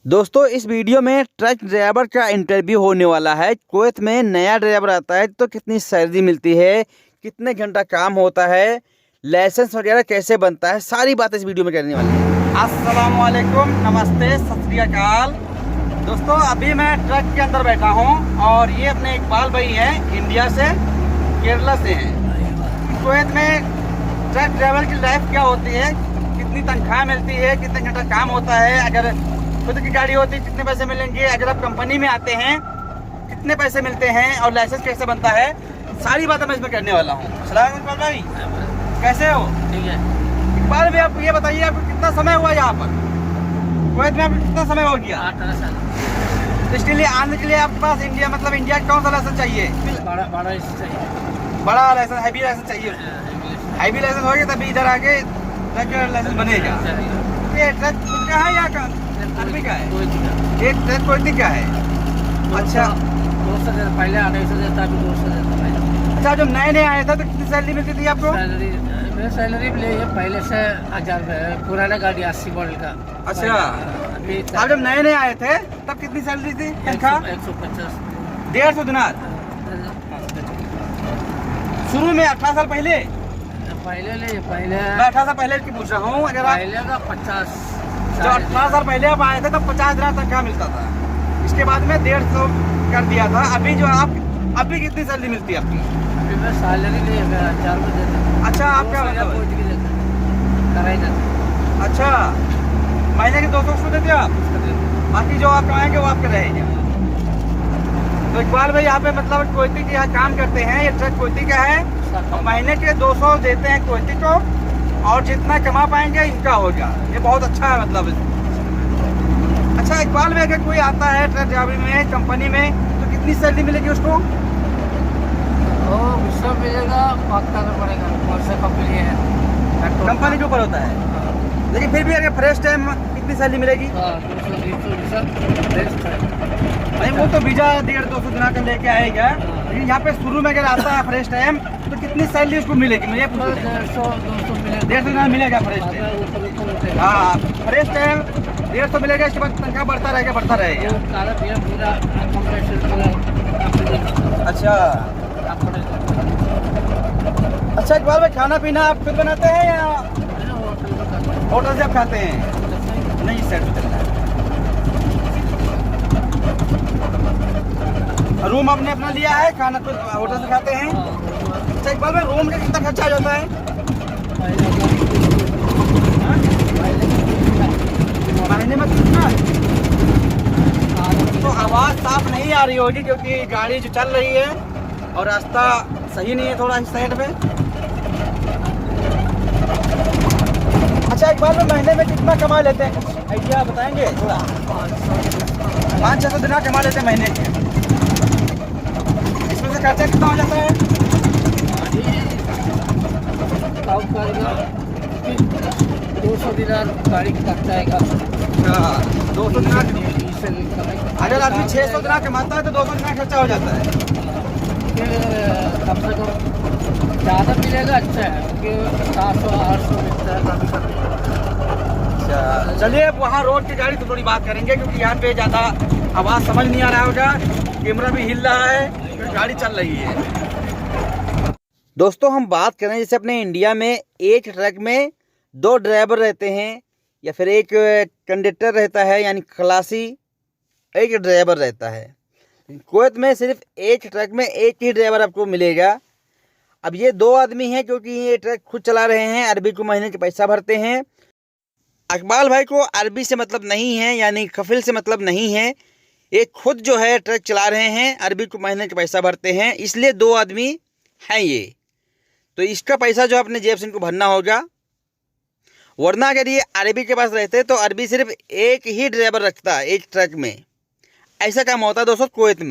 दोस्तों इस वीडियो में ट्रक ड्राइवर का इंटरव्यू होने वाला है। कुवैत में नया ड्राइवर आता है तो कितनी सैलरी मिलती है, कितने घंटा काम होता है, लाइसेंस वगैरह कैसे बनता है, सारी बात इस वीडियो में करने वाली है। अस्सलाम वालेकुम, नमस्ते, सत श्री अकाल। दोस्तों अभी मैं ट्रक के अंदर बैठा हूँ और ये अपने इकबाल भाई हैं, इंडिया से, केरला से हैं। कुवैत में ट्रक ड्राइवर की लाइफ क्या होती है, कितनी तनख्वाह मिलती है, कितने घंटा काम होता है, अगर खुद की गाड़ी होती है कितने पैसे मिलेंगे, अगर आप कंपनी में आते हैं कितने पैसे मिलते हैं और लाइसेंस कैसे बनता है, सारी बातें मैं इसमें करने वाला हूँ। सलाम इकबाल भाई, कैसे हो? ठीक है। इकबाल भाई आप ये बताइए, आपको कितना समय हुआ यहाँ पर कुवैत में? आपको कितना समय हो गया? 18 साल। तो इसके लिए आने के लिए आपके पास इंडिया मतलब इंडिया का कौन सा लाइसेंस चाहिए? बड़ा लाइसेंस चाहिए। बड़ा लाइसेंस, हैवी लाइसेंस चाहिए। हैवी लाइसेंस हो गया तभी इधर आके ट्रक लाइसेंस बनेगा। ये ट्रक खुद का है या आदमी का है? एक ट्रक कोई क्या है? अच्छा, 200 देता पहले, 250 देता, अभी 200 देता पहले। अच्छा, जब नए नए आए थे तो कितनी सैलरी मिलती थी आपको? सैलरी भी है पहले से 1000 रुपये, पुराना गाड़ी 80 मॉडल का। अच्छा, अभी आप जब नए नए आए थे तब कितनी सैलरी थी? 150। 150 दिनार शुरू में 18 साल पहले? पहले मैं 18 साल पहले की पूछ रहा हूँ। अगर आप पहले का 50, जो 18 साल पहले आप आए थे तब 50 दिनार तनख्वाह मिलता था। इसके बाद में 150 कर दिया था। अभी जो आप अभी कितनी सैलरी मिलती है आपकी? अभी मैं सैलरी नहीं 1000 रुपये देता। अच्छा, आपका मतलब कराई जाता। अच्छा, महीने के 200 उसको देते आप, बाकी जो आप कमाएंगे वो आपके रहेगा। तो इकबाल भाई यहाँ पे मतलब कुवैती के यहाँ काम करते हैं, ये ट्रक कुवैती का है और महीने के 200 देते हैं कुवैती को और जितना कमा पाएंगे इनका होगा। ये बहुत अच्छा है मतलब। अच्छा इकबाल भाई, अगर कोई आता है ट्रक ड्राइवरी में कंपनी में तो कितनी सैलरी मिलेगी उसको? सब मिलेगा, पक्का तो पड़ेगा, कौन सा कंपनी है, कंपनी के ऊपर होता है। लेकिन फिर भी अगर फ्रेश टाइम कितनी सैलरी मिलेगी? 200 नहीं, वो तो वीजा 150-200 दिना का लेके आएगा। लेकिन यहाँ पे शुरू में अगर आता है फ्रेश टाइम तो कितनी सैलरी उसको मिलेगी? मुझे 150 दिना मिलेगा फ्रेश टाइम। हाँ, फ्रेश टाइम 150 मिलेगा, इसके बाद तनख्वाह बढ़ता रहेगा। अच्छा अच्छा, इकबाल भाई खाना पीना आप खुद बनाते हैं या होटल से आप खाते हैं? नहीं, सेट करना है। रूम आपने अपना लिया है, खाना खुद होटल से खाते हैं? अच्छा इकबाल भाई, रूम का कितना खर्चा आ जाता है महीने में? कितना? तो आवाज़ साफ नहीं आ रही होगी क्योंकि गाड़ी जो चल रही है और रास्ता सही नहीं है थोड़ा इस साइड पे। अच्छा इकबाल भाई, महीने में कितना कमा लेते हैं, कुछ आइडिया बताएंगे थोड़ा? 500-600 दिना कमा लेते हैं महीने के। इसमें से खर्चा कितना हो जाता है? 200 दिनार गाड़ी खर्चा आएगा। 200 दिनार। अगर आदमी 600 दिना कमाता है तो 200 दिना खर्चा हो जाता है। कम से कम ज़्यादा मिलेगा, अच्छा है, क्योंकि 700-800 मिलता है कभी कभी। अच्छा चलिए, अब वहाँ रोड की गाड़ी तो थोड़ी बात करेंगे क्योंकि यहाँ पे ज़्यादा आवाज़ समझ नहीं आ रहा होगा, कैमरा भी हिल रहा है, गाड़ी चल रही है। दोस्तों हम बात करें जैसे अपने इंडिया में एक ट्रक में 2 ड्राइवर रहते हैं या फिर एक कंडक्टर रहता है, यानी खलासी, एक ड्राइवर रहता है। कुवैत में सिर्फ एक ट्रक में एक ही ड्राइवर आपको मिलेगा। अब ये 2 आदमी हैं क्योंकि ये ट्रक खुद चला रहे हैं, अरबी को महीने के पैसा भरते हैं। इकबाल भाई को अरबी से मतलब नहीं है, यानी कफिल से मतलब नहीं है, ये खुद जो है ट्रक चला रहे हैं, अरबी को महीने के पैसा भरते हैं, इसलिए 2 आदमी हैं ये। तो इसका पैसा जो अपने जेब से इनको भरना होगा। वरना अगर ये अरबी के पास रहते तो अरबी सिर्फ एक ही ड्राइवर रखता एक ट्रक में। ऐसा काम होता है दोस्तों कुवैत में।